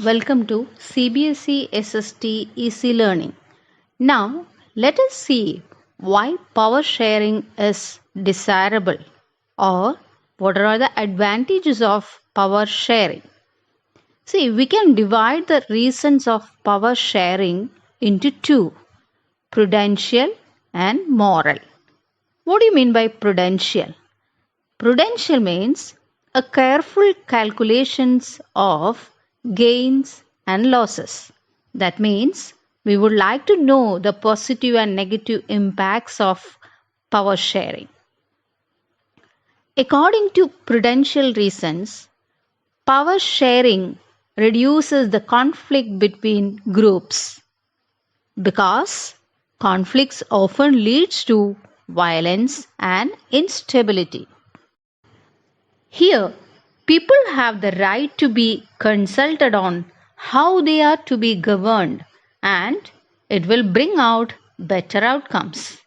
Welcome to CBSE SST Easy Learning. Now, let us see why power sharing is desirable or what are the advantages of power sharing. See, we can divide the reasons of power sharing into two, prudential and moral. What do you mean by prudential? Prudential means a careful calculations of gains and losses. That means we would like to know the positive and negative impacts of power sharing. According to prudential reasons, power sharing reduces the conflict between groups because conflicts often leads to violence and instability. Here, people have the right to be consulted on how they are to be governed, and it will bring out better outcomes.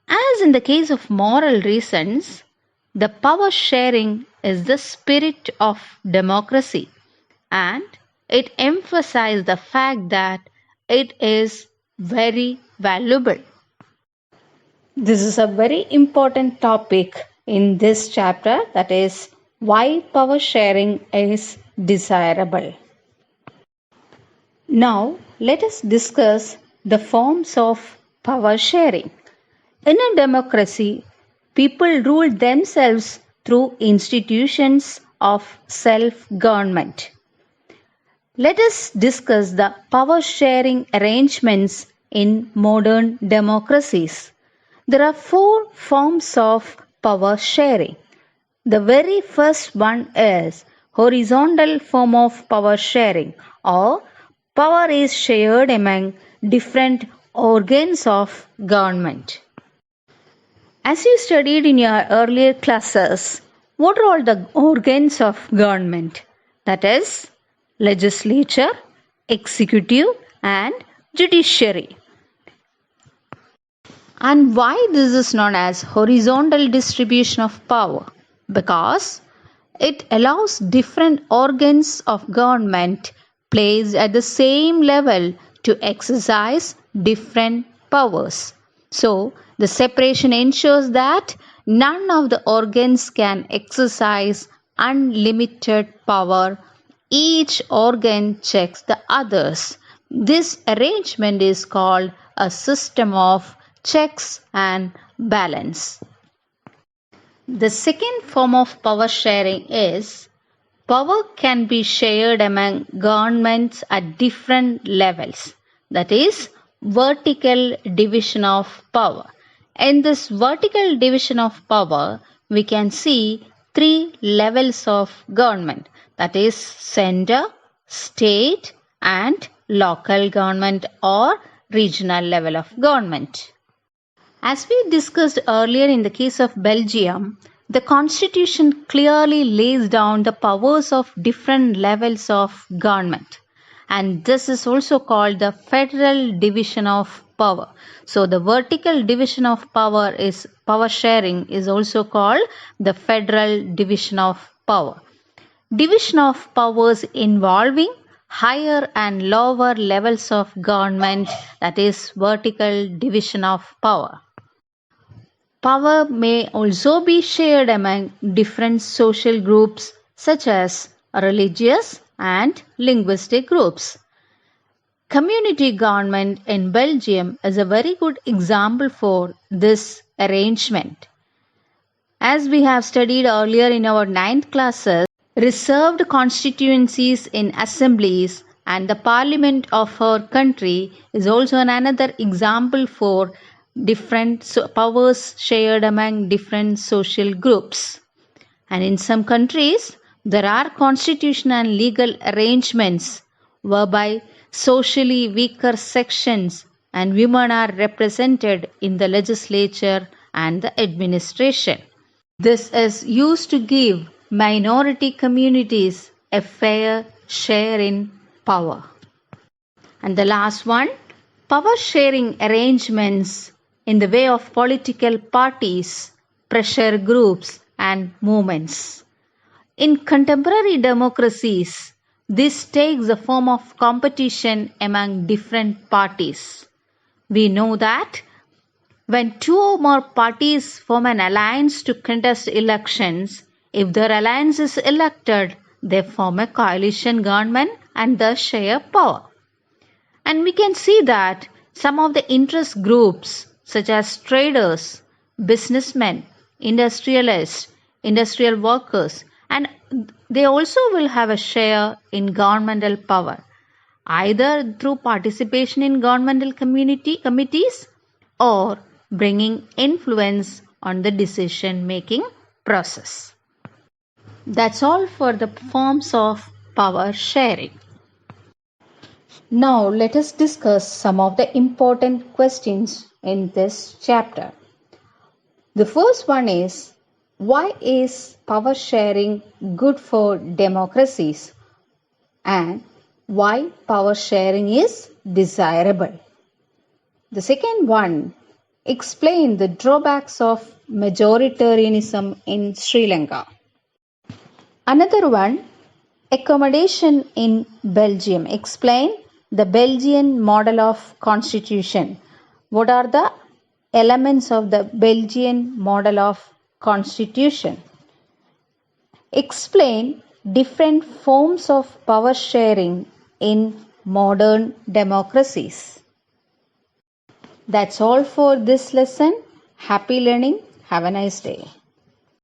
As in the case of moral reasons, the power sharing is the spirit of democracy, and it emphasizes the fact that it is very valuable. This is a very important topic in this chapter, that is why power sharing is desirable. Now, let us discuss the forms of power sharing. In a democracy, people rule themselves through institutions of self government. Let us discuss the power sharing arrangements in modern democracies. There are four forms of power sharing. The very first one is horizontal form of power sharing, or power is shared among different organs of government. As you studied in your earlier classes, what are all the organs of government? That is legislature, executive and judiciary. And why this is known as horizontal distribution of power? Because it allows different organs of government placed at the same level to exercise different powers. So, the separation ensures that none of the organs can exercise unlimited power. Each organ checks the others. This arrangement is called a system of checks and balance. The second form of power sharing is power can be shared among governments at different levels. That is vertical division of power. In this vertical division of power, we can see three levels of government. That is center, state and local government or regional level of government. As we discussed earlier in the case of Belgium, the constitution clearly lays down the powers of different levels of government. And this is also called the federal division of power. So the vertical division of power sharing is also called the federal division of power. Division of powers involving higher and lower levels of government, that is vertical division of power. Power may also be shared among different social groups such as religious and linguistic groups. Community government in Belgium is a very good example for this arrangement. As we have studied earlier in our 9th classes, reserved constituencies in assemblies and the parliament of our country is also another example for different powers shared among different social groups. And in some countries, there are constitutional and legal arrangements whereby socially weaker sections and women are represented in the legislature and the administration. This is used to give minority communities a fair share in power. And the last one, power sharing arrangements in the way of political parties, pressure groups and movements. In contemporary democracies, This takes the form of competition among different parties. We know that when two or more parties form an alliance to contest elections, if their alliance is elected, they form a coalition government and thus share power. And we can see that some of the interest groups, such as traders, businessmen, industrialists, industrial workers, and they also will have a share in governmental power, either through participation in governmental committees or bringing influence on the decision making process. That's all for the forms of power sharing. Now let us discuss some of the important questions in this chapter. The first one is, why is power sharing good for democracies and why power sharing is desirable? The second one, explain the drawbacks of majoritarianism in Sri Lanka. Another one, accommodation in Belgium. Explain the Belgian model of constitution. What are the elements of the Belgian model of constitution? Explain different forms of power sharing in modern democracies. That's all for this lesson. Happy learning. Have a nice day.